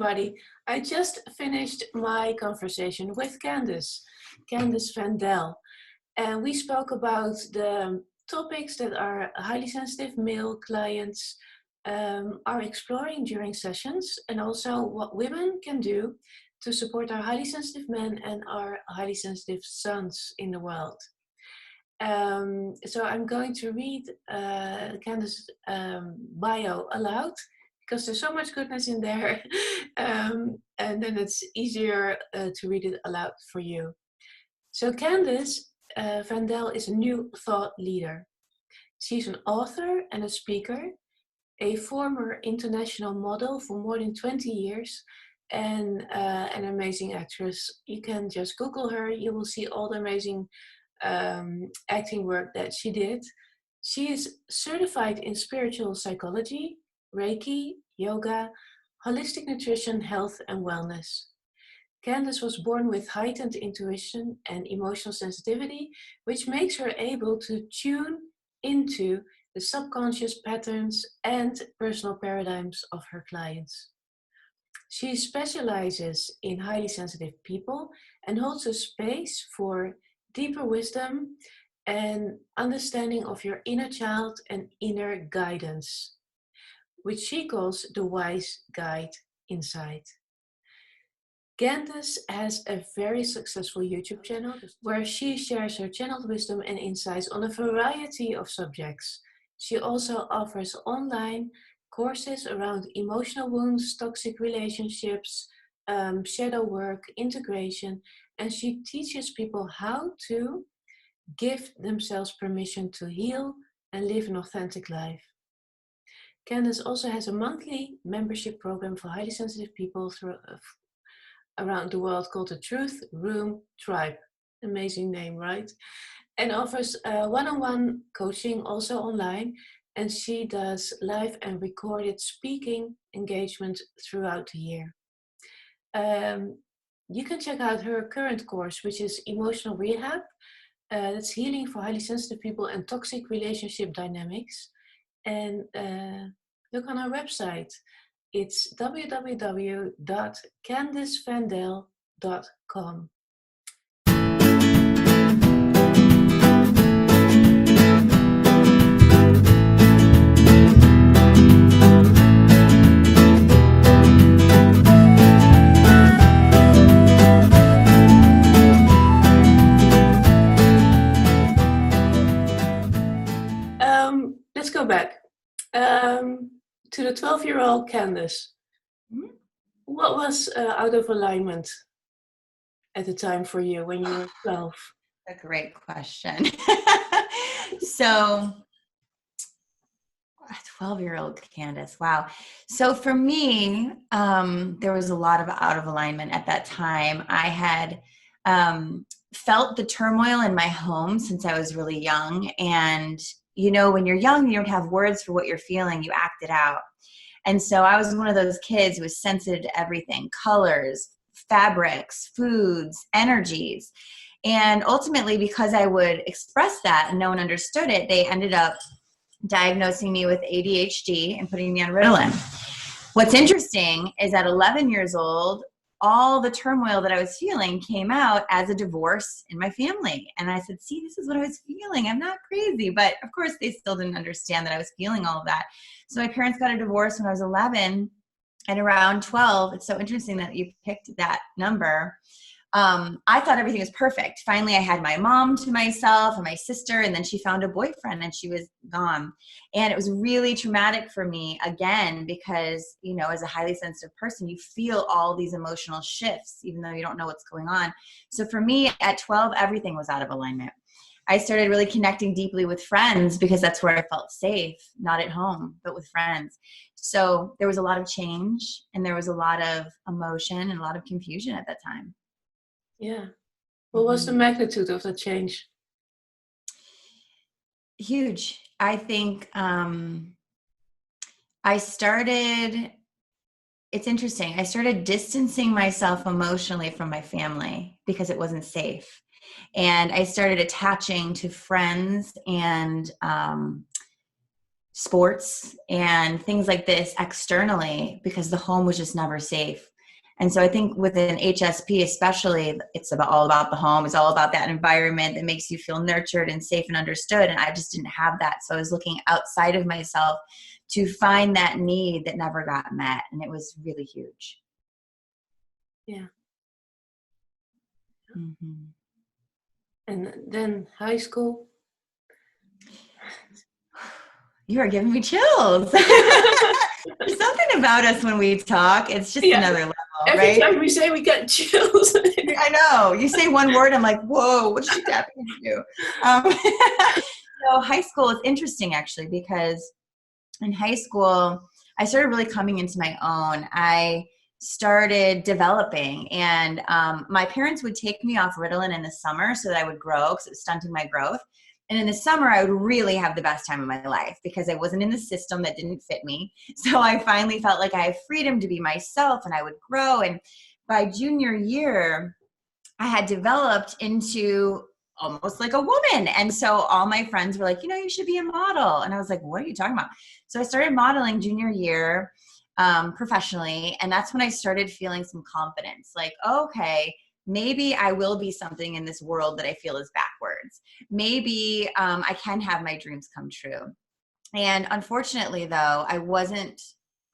everybody. I just finished my conversation with Candace van Dell, and we spoke about the topics that our highly sensitive male clients are exploring during sessions, and also what women can do to support our highly sensitive men and our highly sensitive sons in the world. So I'm going to read Candace's bio aloud, because there's so much goodness in there, and then it's easier to read it aloud for you. So Candace van Dell is a new thought leader. She's an author and a speaker, a former international model for more than 20 years, and an amazing actress. You can just Google her, you will see all the amazing acting work that she did. She is certified in spiritual psychology, Reiki, yoga, holistic nutrition, health and wellness. Candace was born with heightened intuition and emotional sensitivity, which makes her able to tune into the subconscious patterns and personal paradigms of her clients. She specializes in highly sensitive people and holds a space for deeper wisdom and understanding of your inner child and inner guidance, which she calls the wise guide inside. Candace has a very successful YouTube channel where she shares her channeled wisdom and insights on a variety of subjects. She also offers online courses around emotional wounds, toxic relationships, shadow work, integration, and she teaches people how to give themselves permission to heal and live an authentic life. Candace also has a monthly membership program for highly sensitive people around the world called the Truth Room Tribe. Amazing name, right? And offers one-on-one coaching also online. And she does live and recorded speaking engagement throughout the year. You can check out her current course, which is Emotional Rehab. That's healing for highly sensitive people and toxic relationship dynamics. And look on her website. It's www.candacevandell.com. Let's go back to the 12-year-old Candace. What was out of alignment at the time for you when you were 12? A great question. So, 12-year-old Candace, wow. So for me, there was a lot of out of alignment at that time. I had felt the turmoil in my home since I was really young. And, you know, when you're young, you don't have words for what you're feeling. You act it out. And so I was one of those kids who was sensitive to everything, colors, fabrics, foods, energies. And ultimately, because I would express that and no one understood it, they ended up diagnosing me with ADHD and putting me on Ritalin. What's interesting is at 11 years old, all the turmoil that I was feeling came out as a divorce in my family. And I said, see, this is what I was feeling. I'm not crazy. But of course, they still didn't understand that I was feeling all of that. So my parents got a divorce when I was 11, and around 12, it's so interesting that you picked that number. I thought everything was perfect. Finally, I had my mom to myself and my sister, and then she found a boyfriend and she was gone. And it was really traumatic for me again, because, you know, as a highly sensitive person, you feel all these emotional shifts, even though you don't know what's going on. So for me at 12, everything was out of alignment. I started really connecting deeply with friends because that's where I felt safe, not at home, but with friends. So there was a lot of change and there was a lot of emotion and a lot of confusion at that time. Yeah. What was the magnitude of the change? Huge. I think it's interesting. I started distancing myself emotionally from my family because it wasn't safe. And I started attaching to friends and sports and things like this externally because the home was just never safe. And so I think with an HSP especially, it's all about the home. It's all about that environment that makes you feel nurtured and safe and understood. And I just didn't have that. So I was looking outside of myself to find that need that never got met. And it was really huge. Yeah. Mm-hmm. And then high school? You are giving me chills. There's something about us when we talk. It's just another level, Every time we say we get chills. I know. You say one word, I'm like, whoa, what did she tap into? So high school is interesting, actually, because in high school, I started really coming into my own. I started developing, and my parents would take me off Ritalin in the summer so that I would grow because it was stunting my growth. And in the summer, I would really have the best time of my life because I wasn't in the system that didn't fit me. So I finally felt like I had freedom to be myself and I would grow. And by junior year, I had developed into almost like a woman. And so all my friends were like, you should be a model. And I was like, what are you talking about? So I started modeling junior year professionally. And that's when I started feeling some confidence. Like, okay, maybe I will be something in this world that I feel is backwards. Maybe I can have my dreams come true. And unfortunately, though, I wasn't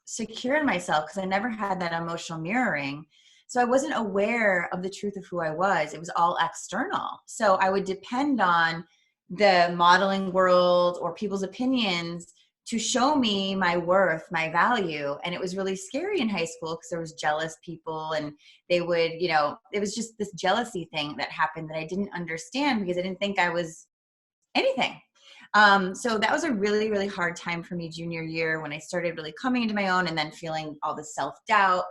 secure in myself because I never had that emotional mirroring. So I wasn't aware of the truth of who I was. It was all external. So I would depend on the modeling world or people's opinions to show me my worth, my value. And it was really scary in high school because there was jealous people and they would, it was just this jealousy thing that happened that I didn't understand because I didn't think I was anything. So that was a really, really hard time for me junior year when I started really coming into my own and then feeling all the self-doubt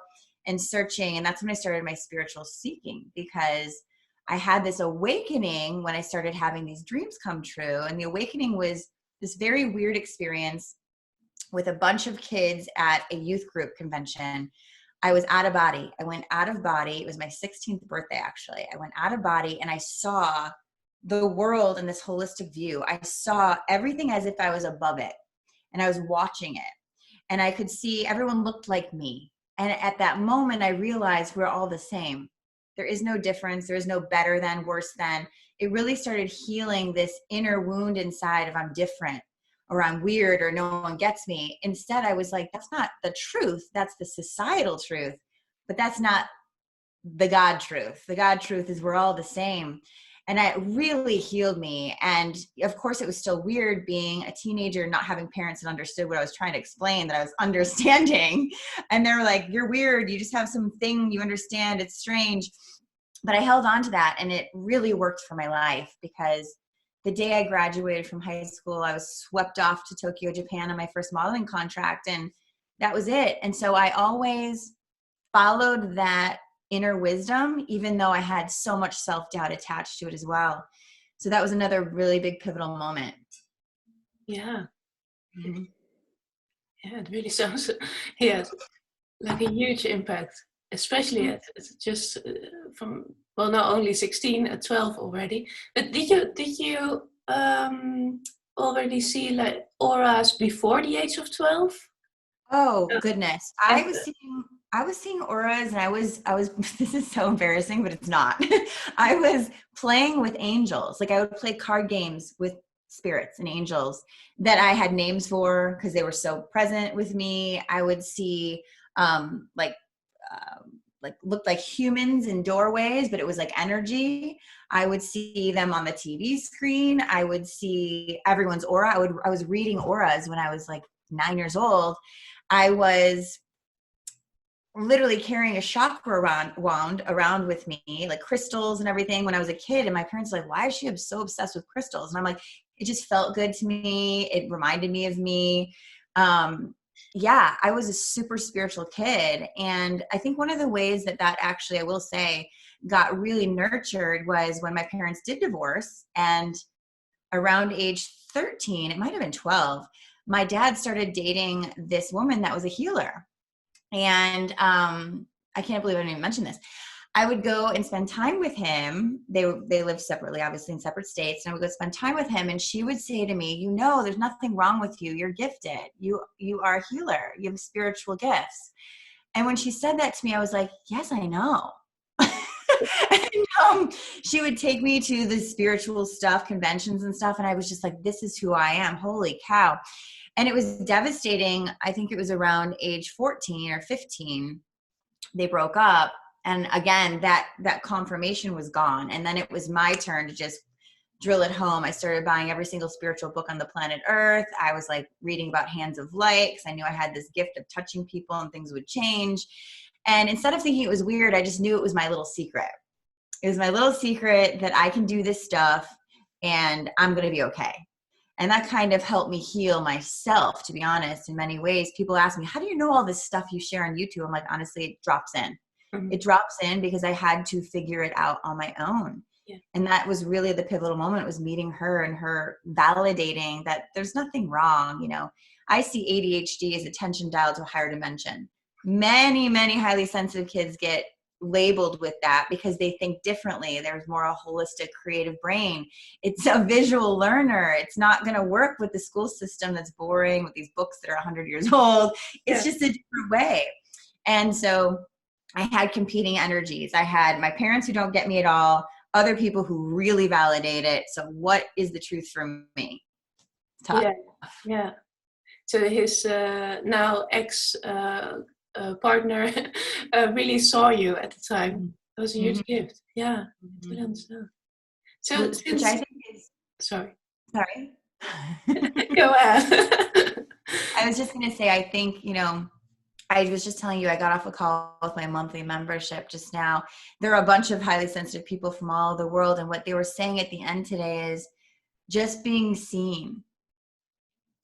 and searching. And that's when I started my spiritual seeking because I had this awakening when I started having these dreams come true. And the awakening was this very weird experience with a bunch of kids at a youth group convention. I was out of body. I went out of body. It was my 16th birthday, actually. I went out of body and I saw the world in this holistic view. I saw everything as if I was above it and I was watching it. And I could see everyone looked like me. And at that moment, I realized we're all the same. There is no difference. There is no better than, worse than. It really started healing this inner wound inside of I'm different or I'm weird or no one gets me. Instead, I was like, that's not the truth. That's the societal truth. But that's not the God truth. The God truth is we're all the same. And it really healed me. And of course, it was still weird being a teenager, not having parents that understood what I was trying to explain, that I was understanding. And they were like, you're weird. You just have something you understand. It's strange. But I held on to that. And it really worked for my life because the day I graduated from high school, I was swept off to Tokyo, Japan on my first modeling contract. And that was it. And so I always followed that inner wisdom, even though I had so much self-doubt attached to it as well. So that was another really big pivotal moment. Yeah. Mm-hmm. Yeah, it really sounds, like a huge impact, especially at just from, well, not only 16, at 12 already. But did you already see like auras before the age of 12? Oh goodness. I was seeing auras and I was, this is so embarrassing, but it's not. I was playing with angels. Like I would play card games with spirits and angels that I had names for because they were so present with me. I would see, looked like humans in doorways, but it was like energy. I would see them on the TV screen. I would see everyone's aura. I was reading auras when I was like 9 years old. I was literally carrying a chakra wand around with me, like crystals and everything when I was a kid. And my parents were like, why is she so obsessed with crystals? And I'm like, it just felt good to me. It reminded me of me. I was a super spiritual kid. And I think one of the ways that actually, I will say, got really nurtured was when my parents did divorce. And around age 13, it might have been 12, my dad started dating this woman that was a healer. And I can't believe I didn't even mention this. I would go and spend time with him. They lived separately, obviously in separate states. And I would go spend time with him. And she would say to me, there's nothing wrong with you. You're gifted. You are a healer. You have spiritual gifts. And when she said that to me, I was like, yes, I know. And she would take me to the spiritual stuff, conventions and stuff. And I was just like, this is who I am. Holy cow. And it was devastating. I think it was around age 14 or 15. They broke up. And again, that confirmation was gone. And then it was my turn to just drill it home. I started buying every single spiritual book on the planet Earth. I was like reading about hands of light because I knew I had this gift of touching people and things would change. And instead of thinking it was weird, I just knew it was my little secret. It was my little secret that I can do this stuff and I'm going to be okay. And that kind of helped me heal myself, to be honest, in many ways. People ask me, how do you know all this stuff you share on YouTube? I'm like, honestly, it drops in. Mm-hmm. It drops in because I had to figure it out on my own. Yeah. And that was really the pivotal moment, was meeting her and her validating that there's nothing wrong. I see ADHD as attention dialed to a higher dimension. Many, many highly sensitive kids get labeled with that because they think differently. There's more a holistic, creative brain. It's a visual learner. It's not going to work with the school system that's boring, with these books that are 100 years old. It's just a different way. And so I had competing energies. I had my parents who don't get me at all, other people who really validate it. So what is the truth for me? Tough. Yeah. So his now ex partner really saw you at the time. That was a huge gift. Yeah. I understand. So which I think is sorry. Go ahead. I was just going to say, I think, I was just telling you, I got off a call with my monthly membership just now. There are a bunch of highly sensitive people from all over the world. And what they were saying at the end today is just being seen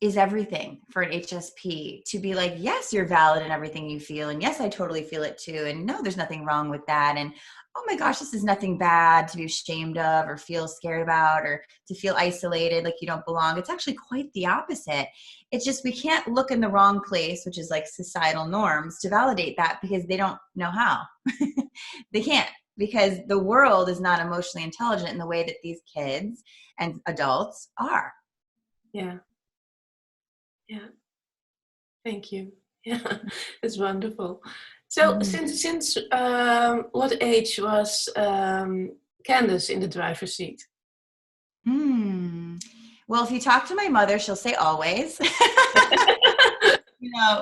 is everything for an HSP. To be like, yes, you're valid in everything you feel. And yes, I totally feel it too. And no, there's nothing wrong with that. And oh my gosh, this is nothing bad to be ashamed of or feel scared about or to feel isolated, like you don't belong. It's actually quite the opposite. It's just we can't look in the wrong place, which is like societal norms, to validate that because they don't know how. They can't, because the world is not emotionally intelligent in the way that these kids and adults are. Yeah. Thank you. Yeah, it's wonderful. So since what age was Candace in the driver's seat? Well, if you talk to my mother, she'll say always.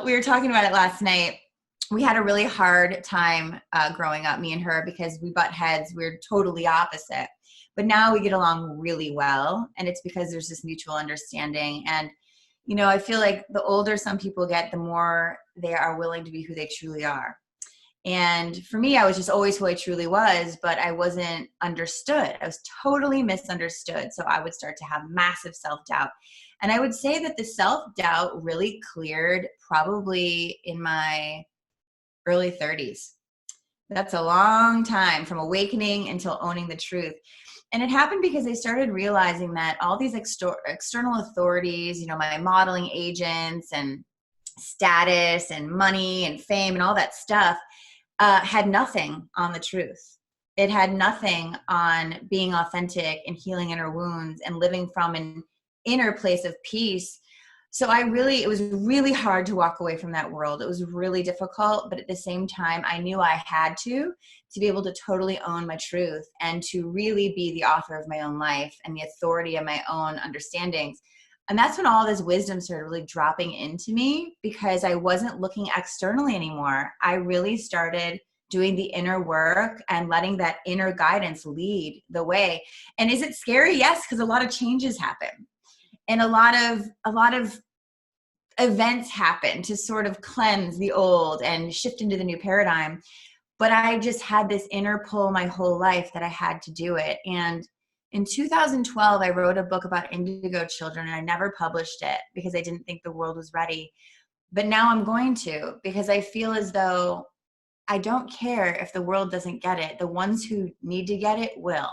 We were talking about it last night. We had a really hard time growing up, me and her, because we butt heads. We're totally opposite. But now we get along really well. And it's because there's this mutual understanding. And I feel like the older some people get, the more they are willing to be who they truly are. And for me, I was just always who I truly was, but I wasn't understood. I was totally misunderstood. So I would start to have massive self-doubt. And I would say that the self-doubt really cleared probably in my early 30s. That's a long time from awakening until owning the truth. And it happened because I started realizing that all these external authorities, my modeling agents and status and money and fame and all that stuff had nothing on the truth. It had nothing on being authentic and healing inner wounds and living from an inner place of peace. So it was really hard to walk away from that world. It was really difficult, but at the same time, I knew I had to be able to totally own my truth and to really be the author of my own life and the authority of my own understandings. And that's when all this wisdom started really dropping into me, because I wasn't looking externally anymore. I really started doing the inner work and letting that inner guidance lead the way. And is it scary? Yes, because a lot of changes happen. And a lot of events happen to sort of cleanse the old and shift into the new paradigm. But I just had this inner pull my whole life that I had to do it. And in 2012, I wrote a book about indigo children, and I never published it because I didn't think the world was ready. But now I'm going to, because I feel as though I don't care if the world doesn't get it. The ones who need to get it will.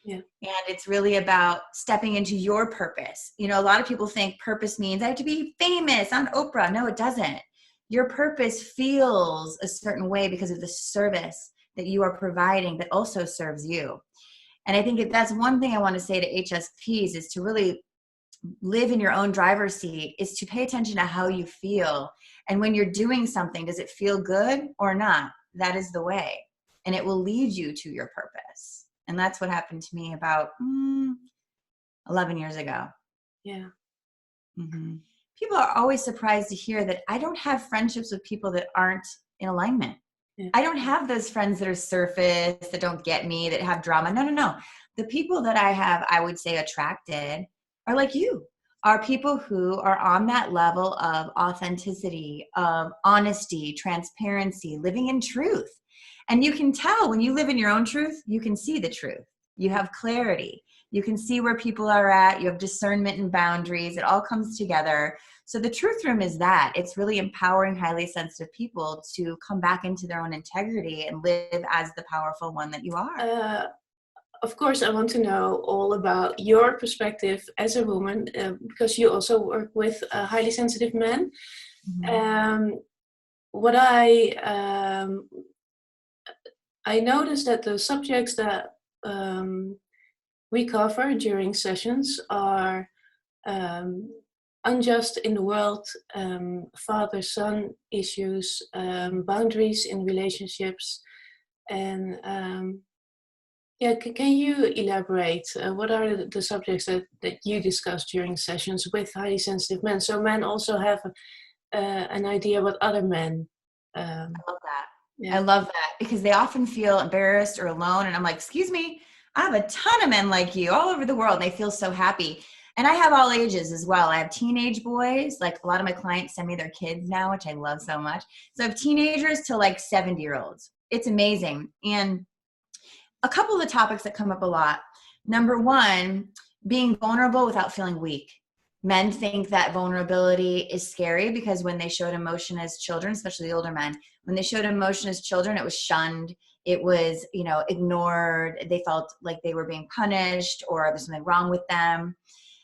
Yeah. And it's really about stepping into your purpose. A lot of people think purpose means I have to be famous on Oprah. No, it doesn't. Your purpose feels a certain way because of the service that you are providing that also serves you. And I think that's one thing I want to say to HSPs is to really live in your own driver's seat, is to pay attention to how you feel. And when you're doing something, does it feel good or not? That is the way. And it will lead you to your purpose. And that's what happened to me about 11 years ago. Yeah. Mm-hmm. People are always surprised to hear that I don't have friendships with people that aren't in alignment. Yeah. I don't have those friends that are surface, that don't get me, that have drama. No. The people that I have, I would say, attracted are like you, are people who are on that level of authenticity, of honesty, transparency, living in truth. And you can tell when you live in your own truth, you can see the truth. You have clarity. You can see where people are at. You have discernment and boundaries. It all comes together. So the truth room is that. It's really empowering highly sensitive people to come back into their own integrity and live as the powerful one that you are. Of course, I want to know all about your perspective as a woman, because you also work with highly sensitive men. Mm-hmm. What I noticed that the subjects that we cover during sessions are unjust in the world, father-son issues, boundaries in relationships, and can you elaborate? What are the subjects that you discuss during sessions with highly sensitive men? So men also have an idea what other men. I love that. Yeah. I love that because they often feel embarrassed or alone. And I'm like, excuse me, I have a ton of men like you all over the world. And they feel so happy. And I have all ages as well. I have teenage boys. Like a lot of my clients send me their kids now, which I love so much. So I have teenagers to like 70-year-olds. It's amazing. And a couple of the topics that come up a lot. Number one, being vulnerable without feeling weak. Men think that vulnerability is scary because when they showed emotion as children, especially the older men, when they showed emotion as children, it was shunned. It was, ignored. They felt like they were being punished or there's something wrong with them.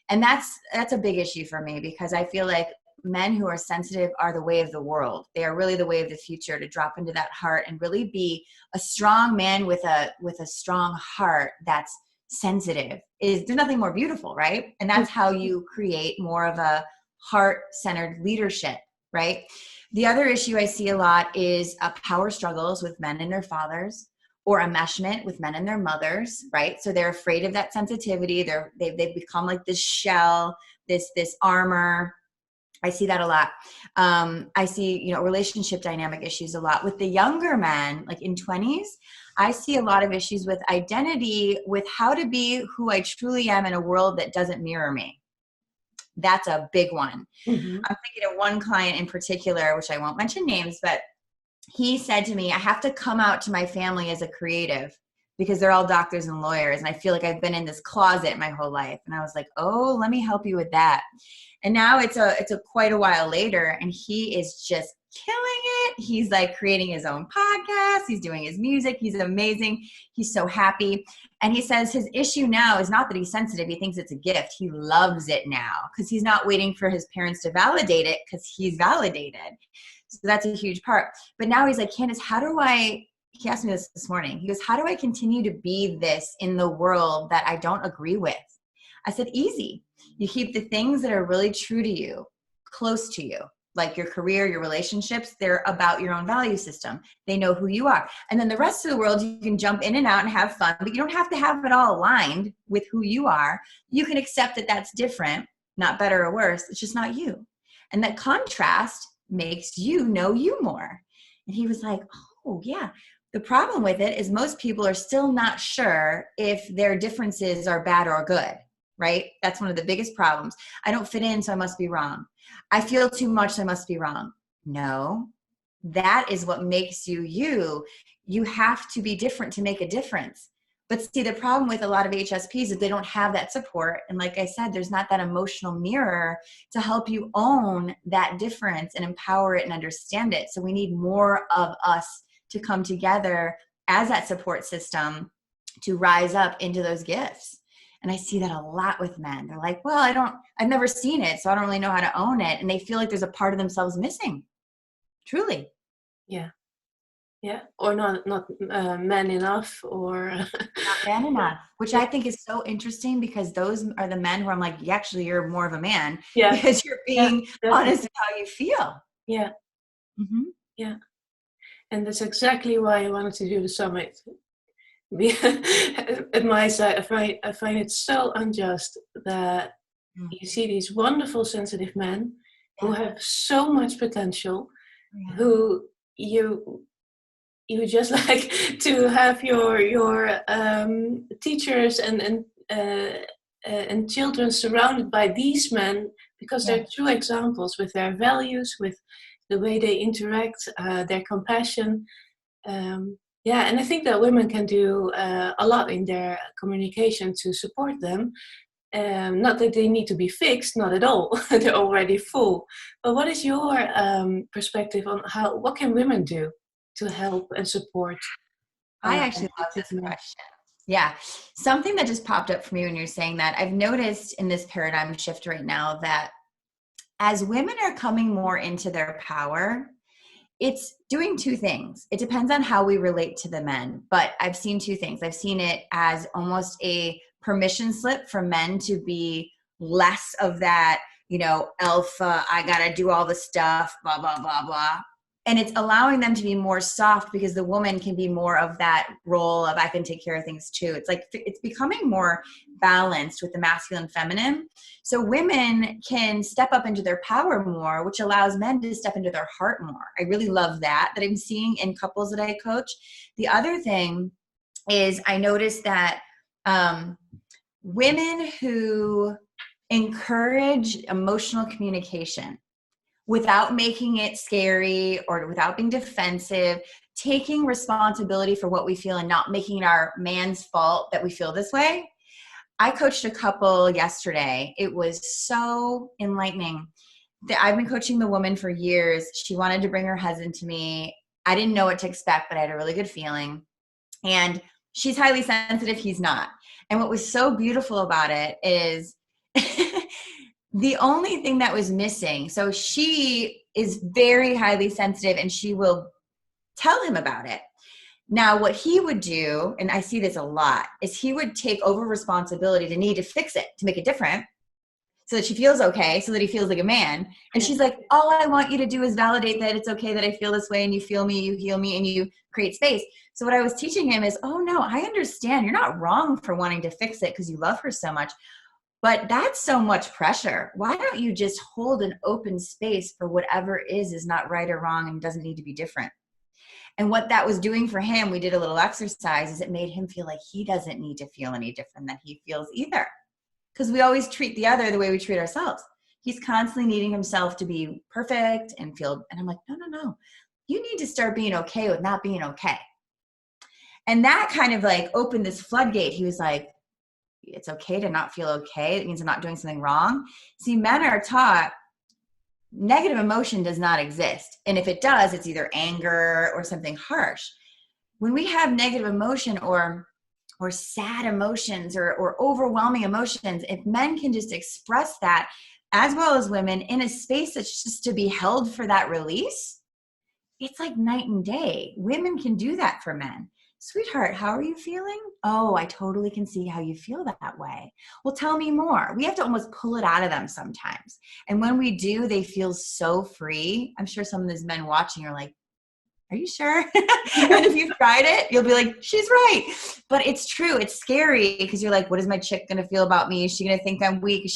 And that's a big issue for me because I feel like men who are sensitive are the way of the world. They are really the way of the future, to drop into that heart and really be a strong man with a strong heart that's sensitive. There's nothing more beautiful, right? And that's how you create more of a heart-centered leadership, right? The other issue I see a lot is power struggles with men and their fathers, or enmeshment with men and their mothers, right? So they're afraid of that sensitivity. They've become like this shell, this armor. I see that a lot. I see, relationship dynamic issues a lot. With the younger men, like in 20s, I see a lot of issues with identity, with how to be who I truly am in a world that doesn't mirror me. That's a big one. Mm-hmm. I'm thinking of one client in particular, which I won't mention names, but he said to me, I have to come out to my family as a creative because they're all doctors and lawyers. And I feel like I've been in this closet my whole life. And I was like, oh, let me help you with that. And now it's a quite a while later, and he is just killing it. He's like creating his own podcast. He's doing his music. He's amazing. He's so happy. And he says his issue now is not that he's sensitive. He thinks it's a gift. He loves it now because he's not waiting for his parents to validate it because he's validated. So that's a huge part. But now he's like, Candace, he asked me this morning. He goes, how do I continue to be this in the world that I don't agree with? I said, easy. You keep the things that are really true to you, close to you, like your career, your relationships. They're about your own value system. They know who you are. And then the rest of the world, you can jump in and out and have fun, but you don't have to have it all aligned with who you are. You can accept that that's different, not better or worse. It's just not you. And that contrast makes you know you more. And he was like, oh yeah. The problem with it is most people are still not sure if their differences are bad or good, right? That's one of the biggest problems. I don't fit in, so I must be wrong. I feel too much, so I must be wrong. No, that is what makes you you. You have to be different to make a difference. But see, the problem with a lot of HSPs is they don't have that support. And like I said, there's not that emotional mirror to help you own that difference and empower it and understand it. So we need more of us to come together as that support system to rise up into those gifts. And I see that a lot with men. They're like, well, I've never seen it, so I don't really know how to own it. And they feel like there's a part of themselves missing. Truly. Yeah. Yeah, or not man enough, or Not man enough, which yeah, I think is so interesting because those are the men who I'm like, yeah, actually, you're more of a man yeah, because you're yeah, being honest definitely. with how you feel. Yeah, Hmm. yeah, and that's exactly why I wanted to do the summit. At my side, I find it so unjust that you see these wonderful, sensitive men who Yeah. have so much potential, Yeah. who you just like to have your teachers and children surrounded by these men, because Yeah. they're true examples with their values, with the way they interact, their compassion. Yeah, and I think that women can do a lot in their communication to support them. Not that they need to be fixed, not at all. They're already full. But what is your perspective on what can women do to help and support I actually love sensitive this men? question. Yeah. Something that just popped up for me when you're saying that, I've noticed in this paradigm shift right now that as women are coming more into their power, it's doing two things. It depends on how we relate to the men, but I've seen two things. I've seen it as almost a permission slip for men to be less of that, alpha, I got to do all the stuff, blah, blah, blah, blah. And it's allowing them to be more soft because the woman can be more of that role of I can take care of things too. It's like it's becoming more balanced with the masculine and feminine. So women can step up into their power more, which allows men to step into their heart more. I really love that I'm seeing in couples that I coach. The other thing is I noticed that women who encourage emotional communication without making it scary or without being defensive, taking responsibility for what we feel and not making it our man's fault that we feel this way. I coached a couple yesterday. It was so enlightening. I've been coaching the woman for years. She wanted to bring her husband to me. I didn't know what to expect, but I had a really good feeling. And she's highly sensitive. He's not. And what was so beautiful about it is the only thing that was missing. So she is very highly sensitive and she will tell him about it. Now, what he would do, and I see this a lot, is he would take over responsibility to need to fix it, to make it different, so that she feels okay, so that he feels like a man. And she's like, all I want you to do is validate that it's okay that I feel this way, and you feel me, you heal me, and you create space. So what I was teaching him is, oh no, I understand. You're not wrong for wanting to fix it because you love her so much. But that's so much pressure. Why don't you just hold an open space for whatever is not right or wrong and doesn't need to be different? And what that was doing for him, we did a little exercise, is it made him feel like he doesn't need to feel any different than he feels either. Because we always treat the other the way we treat ourselves. He's constantly needing himself to be perfect and feel, and I'm like, no. You need to start being okay with not being okay. And that kind of like opened this floodgate. He was like, it's okay to not feel okay. It means I'm not doing something wrong. See, men are taught negative emotion does not exist. And if it does, it's either anger or something harsh. When we have negative emotion or sad emotions or overwhelming emotions, if men can just express that as well as women in a space that's just to be held for that release, it's like night and day. Women can do that for men. Sweetheart, how are you feeling? Oh, I totally can see how you feel that way. Well, tell me more. We have to almost pull it out of them sometimes. And when we do, they feel so free. I'm sure some of these men watching are like, are you sure? And if you've tried it, you'll be like, she's right. But it's true. It's scary because you're like, what is my chick going to feel about me? Is she going to think I'm weak?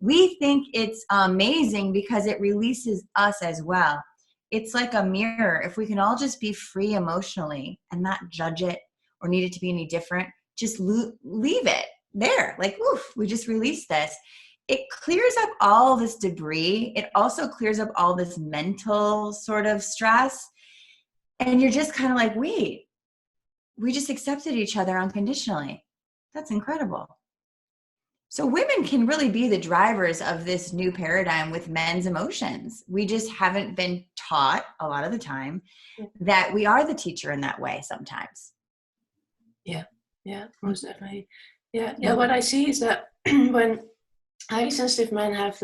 We think it's amazing because it releases us as well. It's like a mirror. If we can all just be free emotionally and not judge it or need it to be any different, just leave it there. Like, oof, we just released this. It clears up all this debris. It also clears up all this mental sort of stress. And you're just kind of like, wait, we just accepted each other unconditionally. That's incredible. So women can really be the drivers of this new paradigm with men's emotions. We just haven't been taught a lot of the time that we are the teacher in that way sometimes. Yeah, most definitely. Yeah. What I see is that when highly sensitive men have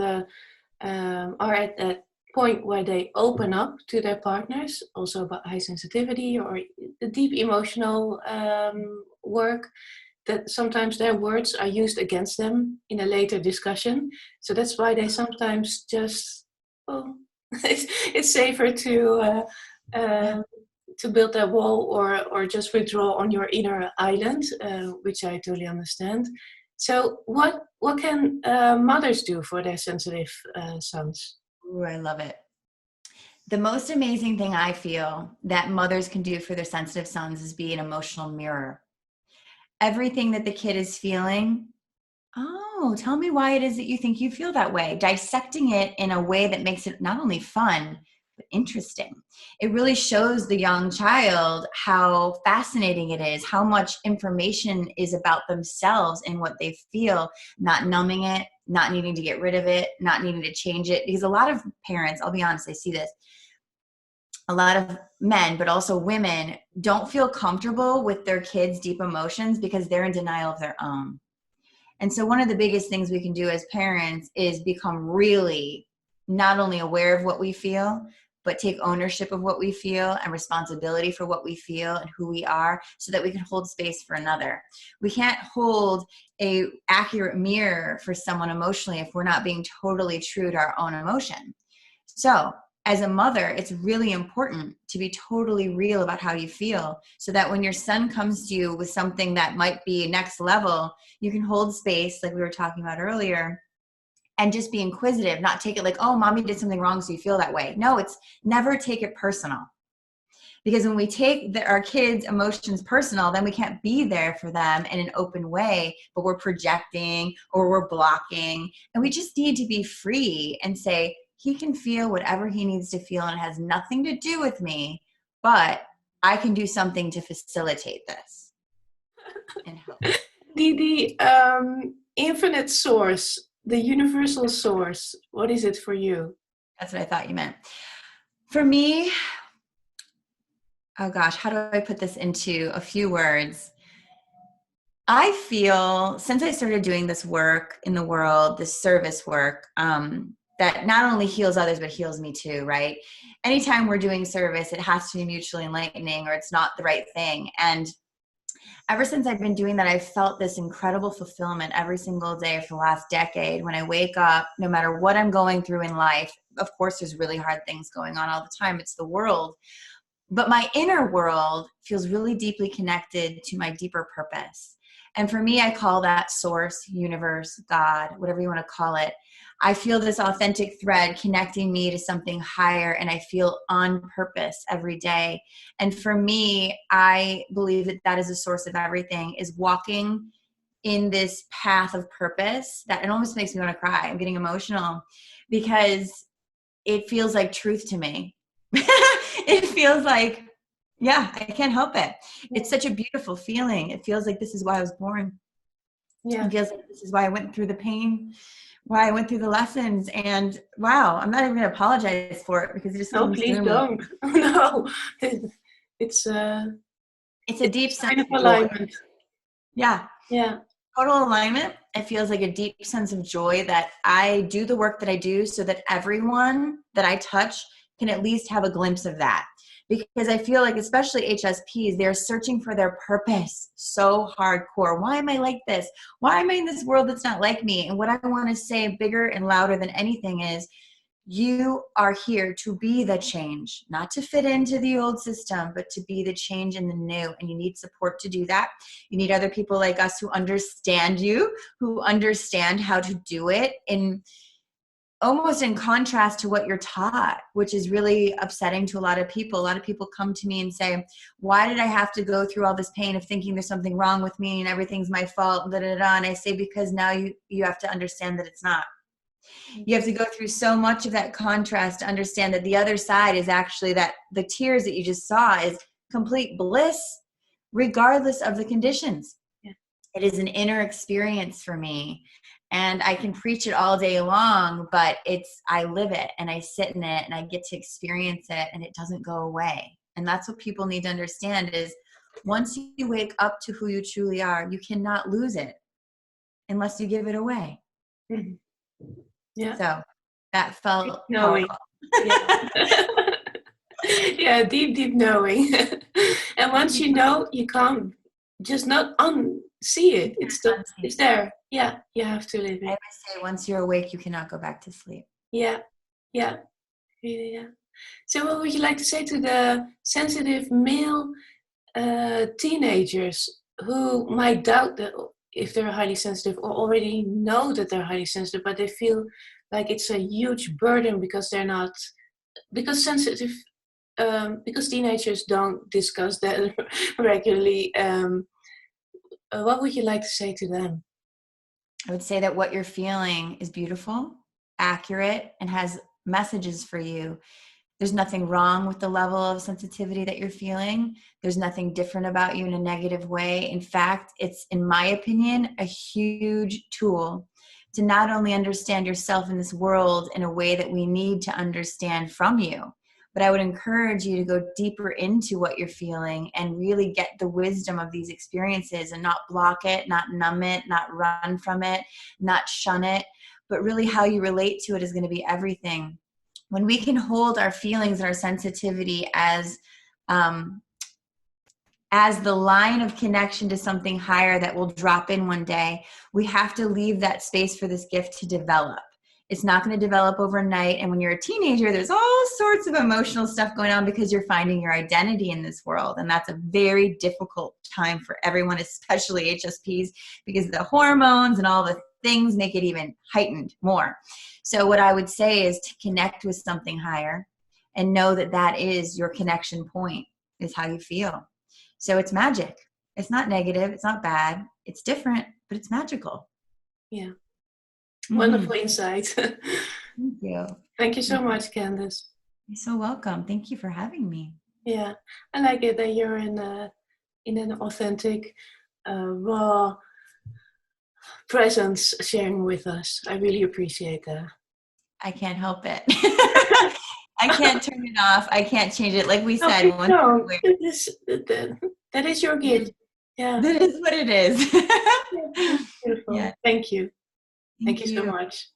are at point where they open up to their partners, also about high sensitivity or the deep emotional work, that sometimes their words are used against them in a later discussion. So that's why they sometimes just, well, it's safer to build that wall or just withdraw on your inner island, which I totally understand. So what can mothers do for their sensitive sons? Ooh, I love it. The most amazing thing I feel that mothers can do for their sensitive sons is be an emotional mirror. Everything that the kid is feeling, oh, tell me why it is that you think you feel that way. Dissecting it in a way that makes it not only fun, but interesting. It really shows the young child how fascinating it is, how much information is about themselves and what they feel, not numbing it, not needing to get rid of it, not needing to change it. Because a lot of parents, I'll be honest, I see this, a lot of men, but also women, don't feel comfortable with their kids' deep emotions because they're in denial of their own. And so one of the biggest things we can do as parents is become really not only aware of what we feel, but take ownership of what we feel and responsibility for what we feel and who we are so that we can hold space for another. We can't hold a accurate mirror for someone emotionally if we're not being totally true to our own emotion. So as a mother, it's really important to be totally real about how you feel so that when your son comes to you with something that might be next level, you can hold space like we were talking about earlier and just be inquisitive, not take it like, oh, mommy did something wrong so you feel that way. No, it's never take it personal. Because when we take our kids' emotions personal, then we can't be there for them in an open way, but we're projecting or we're blocking. And we just need to be free and say, he can feel whatever he needs to feel and it has nothing to do with me, but I can do something to facilitate this and help. The infinite source, the universal source, what is it for you? That's what I thought you meant. For me, oh gosh, how do I put this into a few words? I feel since I started doing this work in the world, this service work, that not only heals others, but heals me too, right? Anytime we're doing service, it has to be mutually enlightening or it's not the right thing. And ever since I've been doing that, I've felt this incredible fulfillment every single day for the last decade. When I wake up, no matter what I'm going through in life, of course, there's really hard things going on all the time. It's the world. But my inner world feels really deeply connected to my deeper purpose. And for me, I call that source, universe, God, whatever you want to call it. I feel this authentic thread connecting me to something higher, and I feel on purpose every day. And for me, I believe that that is a source of everything, is walking in this path of purpose that it almost makes me want to cry. I'm getting emotional because it feels like truth to me. It feels like, yeah, I can't help it. It's such a beautiful feeling. It feels like this is why I was born. Yeah. It feels like this is why I went through the pain, why I went through the lessons. And wow, I'm not even going to apologize for it because it just comes Please through don't. me. No, it's It's a deep sense kind of of joy. alignment. Yeah. Yeah. Total alignment. It feels like a deep sense of joy that I do the work that I do so that everyone that I touch can at least have a glimpse of that. Because I feel like, especially HSPs, they're searching for their purpose so hardcore. Why am I like this? Why am I in this world that's not like me? And what I want to say bigger and louder than anything is, you are here to be the change, not to fit into the old system, but to be the change in the new. And you need support to do that. You need other people like us who understand you, who understand how to do it in almost in contrast to what you're taught, which is really upsetting to a lot of people. A lot of people come to me and say, why did I have to go through all this pain of thinking there's something wrong with me and everything's my fault, da, da, da. And I say, because now you have to understand that it's not. You have to go through so much of that contrast to understand that the other side is actually that the tears that you just saw is complete bliss, regardless of the conditions. Yeah. It is an inner experience for me. And I can preach it all day long, but I live it and I sit in it and I get to experience it and it doesn't go away. And that's what people need to understand is once you wake up to who you truly are, you cannot lose it unless you give it away. Mm-hmm. Yeah. So that felt Knowing. powerful. Yeah. Yeah, deep knowing. And once you know, you can't just not unsee it. It's there. Yeah, you have to live I it. always say once you're awake, you cannot go back to sleep. Yeah, yeah, really, yeah. So what would you like to say to the sensitive male teenagers who might doubt that if they're highly sensitive, or already know that they're highly sensitive, but they feel like it's a huge burden because they're not, because sensitive, because teenagers don't discuss that regularly. What would you like to say to them? I would say that what you're feeling is beautiful, accurate, and has messages for you. There's nothing wrong with the level of sensitivity that you're feeling. There's nothing different about you in a negative way. In fact, it's, in my opinion, a huge tool to not only understand yourself in this world in a way that we need to understand from you, but I would encourage you to go deeper into what you're feeling and really get the wisdom of these experiences and not block it, not numb it, not run from it, not shun it, but really how you relate to it is going to be everything. When we can hold our feelings and our sensitivity as the line of connection to something higher that will drop in one day, we have to leave that space for this gift to develop. It's not going to develop overnight. And when you're a teenager, there's all sorts of emotional stuff going on because you're finding your identity in this world. And that's a very difficult time for everyone, especially HSPs, because the hormones and all the things make it even heightened more. So what I would say is to connect with something higher and know that that is your connection point, is how you feel. So it's magic. It's not negative. It's not bad. It's different, but it's magical. Yeah, Mm-hmm. wonderful insight. Thank you. Thank you so much, Candace. You're so welcome. Thank you for having me. Yeah, I like it that you're in an authentic, raw presence sharing with us. I really appreciate that. I can't help it. I can't turn it off. I can't change it. Like we said, No, that is your gift. Yeah. That is what it is. Beautiful. Yeah. Thank you. Thank Thank you so you. much.